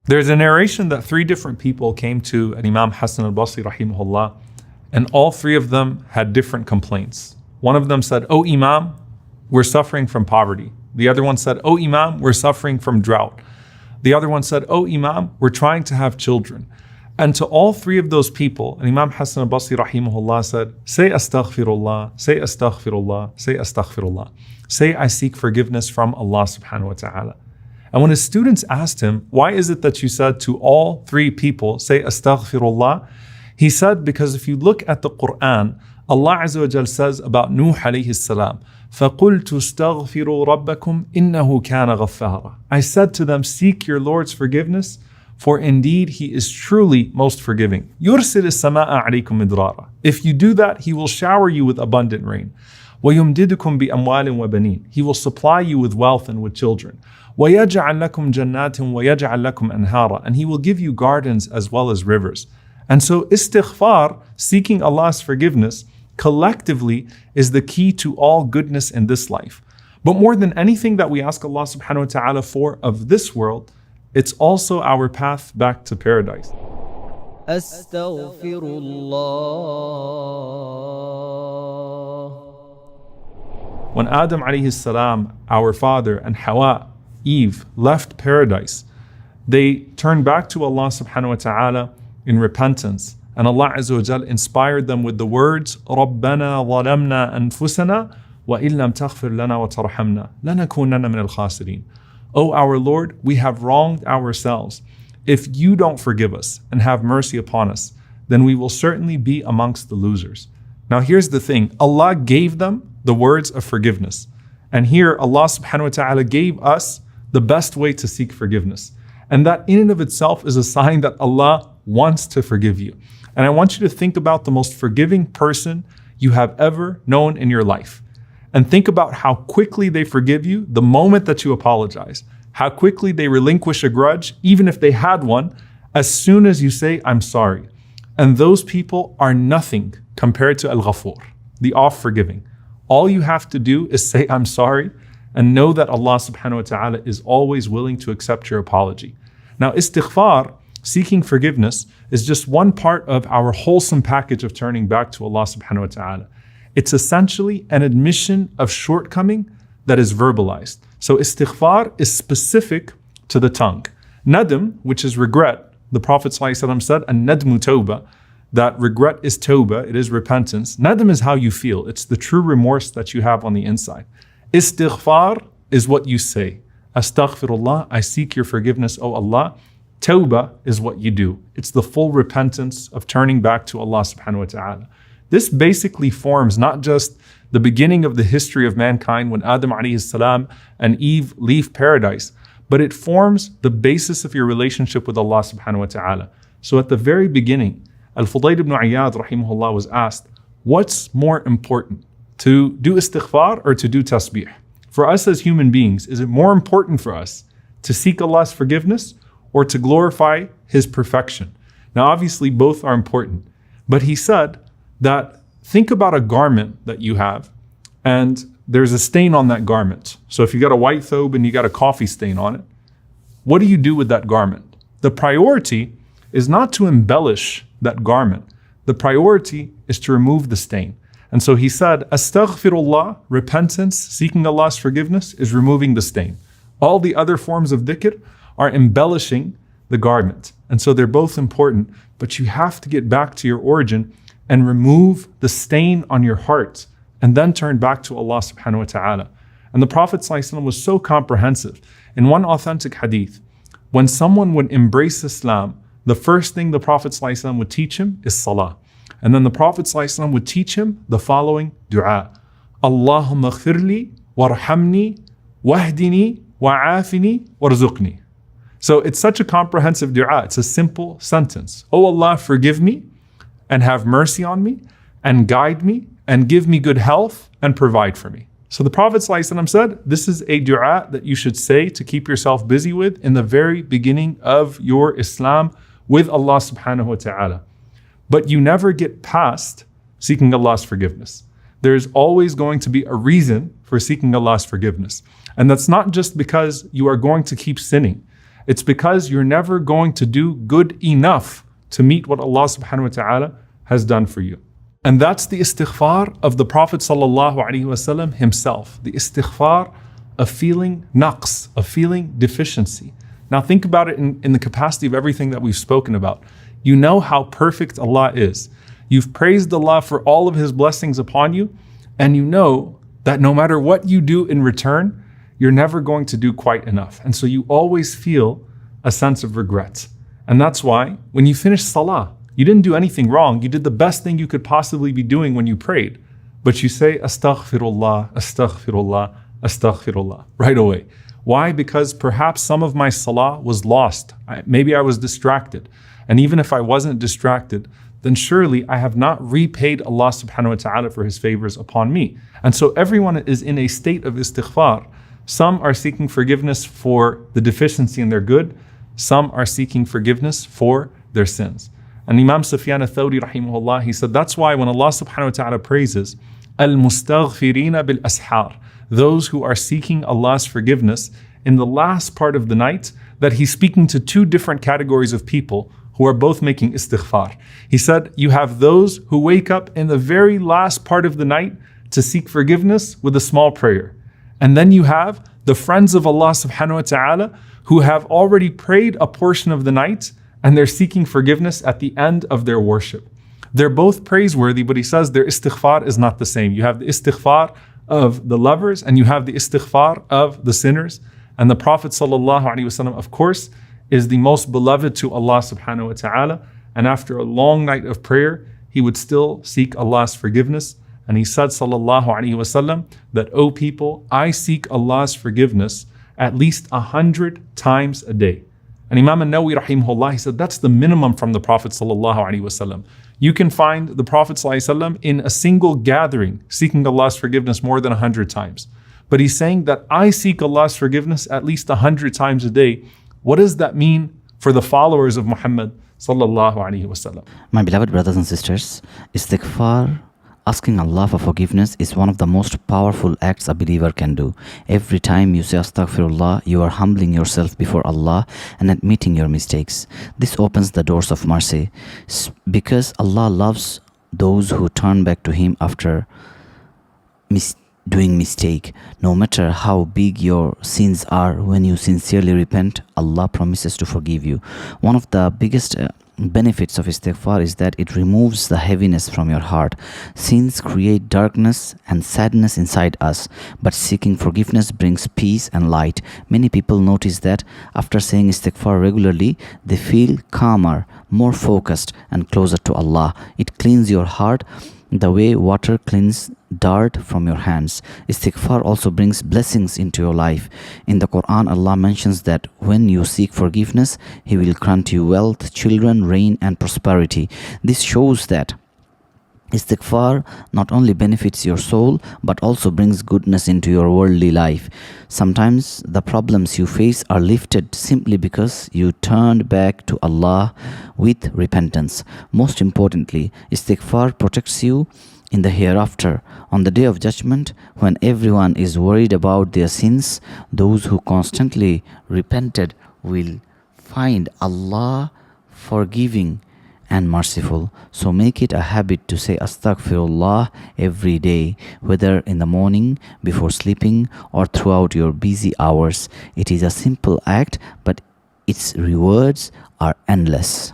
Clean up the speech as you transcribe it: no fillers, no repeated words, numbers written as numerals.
There's a narration that 3 different people came to an Imam Hassan al-Basri rahimahullah, and all 3 of them had different complaints. One of them said, "Oh Imam, we're suffering from poverty." The other one said, "Oh Imam, we're suffering from drought." The other one said, "Oh Imam, we're trying to have children." And to all 3 of those people, and Imam Hassan al-Basri rahimahullah said, "Say astaghfirullah, say astaghfirullah, say astaghfirullah. Say I seek forgiveness from Allah subhanahu wa ta'ala." And when his students asked him, "Why is it that you said to all 3 people, say astaghfirullah?" He said, because if you look at the Quran, Allah Azza wa Jal says about Nuh alayhi salam, فَقُلْتُ اسْتَغْفِرُوا رَبَّكُمْ إِنَّهُ كَانَ غَفَّارًا. I said to them, seek your Lord's forgiveness, for indeed He is truly most forgiving. يُرْسِلِ السَّمَاءَ عَلَيْكُمْ مِدْرَارًا. If you do that, He will shower you with abundant rain. وَيُمْدِدُكُمْ بِأَمْوَالٍ وَبَنِينَ. He will supply you with wealth and with children. وَيَجْعَلْ لَكُمْ جَنَّاتٍ وَيَجْعَلْ لَكُمْ أَنْهَارًا. And He will give you gardens as well as rivers. And so istighfar, seeking Allah's forgiveness, collectively is the key to all goodness in this life. But more than anything that we ask Allah subhanahu wa ta'ala for of this world, it's also our path back to paradise. When Adam alayhi salam, our father, and Hawa, Eve, left paradise, they turned back to Allah subhanahu wa ta'ala in repentance. And Allah Azza wa Jal inspired them with the words, رَبَّنَا ظَلَمْنَا أَنفُسَنَا وَإِن لَمْ تَغْفِرْ لَنَا وَتَرْحَمْنَا لَنَكُونَنَّ مِنَ الْخَاسِرِينَ. O our Lord, we have wronged ourselves. If you don't forgive us and have mercy upon us, then we will certainly be amongst the losers. Now here's the thing, Allah gave them the words of forgiveness. And here Allah subhanahu wa ta'ala gave us the best way to seek forgiveness. And that in and of itself is a sign that Allah wants to forgive you. And I want you to think about the most forgiving person you have ever known in your life. And think about how quickly they forgive you the moment that you apologize. How quickly they relinquish a grudge, even if they had one, as soon as you say, "I'm sorry." And those people are nothing compared to Al-Ghafur, the oft-forgiving. All you have to do is say, "I'm sorry," and know that Allah subhanahu wa ta'ala is always willing to accept your apology. Now, istighfar, seeking forgiveness, is just one part of our wholesome package of turning back to Allah subhanahu wa ta'ala. It's essentially an admission of shortcoming that is verbalized. So istighfar is specific to the tongue. Nadm, which is regret, the Prophet ﷺ said, "An-nadmu tawbah," that regret is tawbah, it is repentance. Nadm is how you feel. It's the true remorse that you have on the inside. Istighfar is what you say. Astaghfirullah, I seek your forgiveness, O Allah. Tawbah is what you do. It's the full repentance of turning back to Allah subhanahu wa ta'ala. This basically forms not just the beginning of the history of mankind when Adam alayhi salam and Eve leave paradise, but it forms the basis of your relationship with Allah subhanahu wa ta'ala. So at the very beginning, Al-Fudayl ibn Iyad rahimahullah was asked, what's more important, to do istighfar or to do tasbih? For us as human beings, is it more important for us to seek Allah's forgiveness or to glorify His perfection? Now obviously both are important, but he said that think about a garment that you have and there's a stain on that garment. So if you got a white thobe and you got a coffee stain on it, what do you do with that garment? The priority is not to embellish that garment. The priority is to remove the stain. And so he said, astaghfirullah, repentance, seeking Allah's forgiveness, is removing the stain. All the other forms of dhikr are embellishing the garment. And so they're both important, but you have to get back to your origin and remove the stain on your heart and then turn back to Allah subhanahu wa ta'ala. And the Prophet ﷺ was so comprehensive. In one authentic hadith, when someone would embrace Islam, the first thing the Prophet ﷺ would teach him is salah. And then the Prophet ﷺ would teach him the following dua. Allahumma ghfirli warhamni wahdini wa'afini warzuqni. So it's such a comprehensive dua. It's a simple sentence. Oh Allah, forgive me and have mercy on me and guide me and give me good health and provide for me. So the Prophet ﷺ said, this is a dua that you should say to keep yourself busy with in the very beginning of your Islam with Allah subhanahu wa ta'ala. But you never get past seeking Allah's forgiveness. There's always going to be a reason for seeking Allah's forgiveness. And that's not just because you are going to keep sinning. It's because you're never going to do good enough to meet what Allah subhanahu wa ta'ala has done for you. And that's the istighfar of the Prophet sallallahu alaihi wasallam himself. The istighfar of feeling naqs, of feeling deficiency. Now think about it in the capacity of everything that we've spoken about. You know how perfect Allah is. You've praised Allah for all of His blessings upon you, and you know that no matter what you do in return, you're never going to do quite enough. And so you always feel a sense of regret. And that's why when you finish salah, you didn't do anything wrong. You did the best thing you could possibly be doing when you prayed. But you say, astaghfirullah, astaghfirullah, astaghfirullah, right away. Why? Because perhaps some of my salah was lost. Maybe I was distracted. And even if I wasn't distracted, then surely I have not repaid Allah subhanahu wa ta'ala for His favors upon me. And so everyone is in a state of istighfar. Some are seeking forgiveness for the deficiency in their good. Some are seeking forgiveness for their sins. And Imam Sufyan al-Thawri rahimahullah, he said, that's why when Allah subhanahu wa ta'ala praises, al-mustaghfirina bil-ashar, those who are seeking Allah's forgiveness in the last part of the night, that He's speaking to two different categories of people who are both making istighfar. He said, you have those who wake up in the very last part of the night to seek forgiveness with a small prayer. And then you have the friends of Allah subhanahu wa ta'ala who have already prayed a portion of the night and they're seeking forgiveness at the end of their worship. They're both praiseworthy, but he says their istighfar is not the same. You have the istighfar of the lovers and you have the istighfar of the sinners. And the Prophet sallallahu alaihi wasallam, of course, is the most beloved to Allah subhanahu wa ta'ala. And after a long night of prayer, he would still seek Allah's forgiveness. And he said, sallallahu alaihi wasallam, that, O people, I seek Allah's forgiveness at least 100 times a day. And Imam an-Nawawi rahimahullah, he said, that's the minimum from the Prophet sallallahu alaihi wasallam. You can find the Prophet sallallahu alaihi wasallam in a single gathering seeking Allah's forgiveness more than 100 times. But he's saying that I seek Allah's forgiveness at least 100 times a day. What does that mean for the followers of Muhammad sallallahu alaihi wasallam? My beloved brothers and sisters, istighfar, asking Allah for forgiveness, is one of the most powerful acts a believer can do. Every time you say astaghfirullah, you are humbling yourself before Allah and admitting your mistakes. This opens the doors of mercy because Allah loves those who turn back to Him after doing mistake. No matter how big your sins are, when you sincerely repent, Allah promises to forgive you. One of the biggest benefits of istighfar is that it removes the heaviness from your heart. Sins create darkness and sadness inside us, but seeking forgiveness brings peace and light. Many people notice that after saying istighfar regularly, they feel calmer, more focused, and closer to Allah. It cleans your heart the way water cleans dirt from your hands. Istighfar also brings blessings into your life. In the Quran, Allah mentions that when you seek forgiveness, He will grant you wealth, children, rain, and prosperity. This shows that istighfar not only benefits your soul, but also brings goodness into your worldly life. Sometimes the problems you face are lifted simply because you turned back to Allah with repentance. Most importantly, istighfar protects you in the hereafter. On the day of judgment, when everyone is worried about their sins, those who constantly repented will find Allah forgiving and merciful. So make it a habit to say astaghfirullah every day, whether in the morning, before sleeping, or throughout your busy hours. It is a simple act, but its rewards are endless.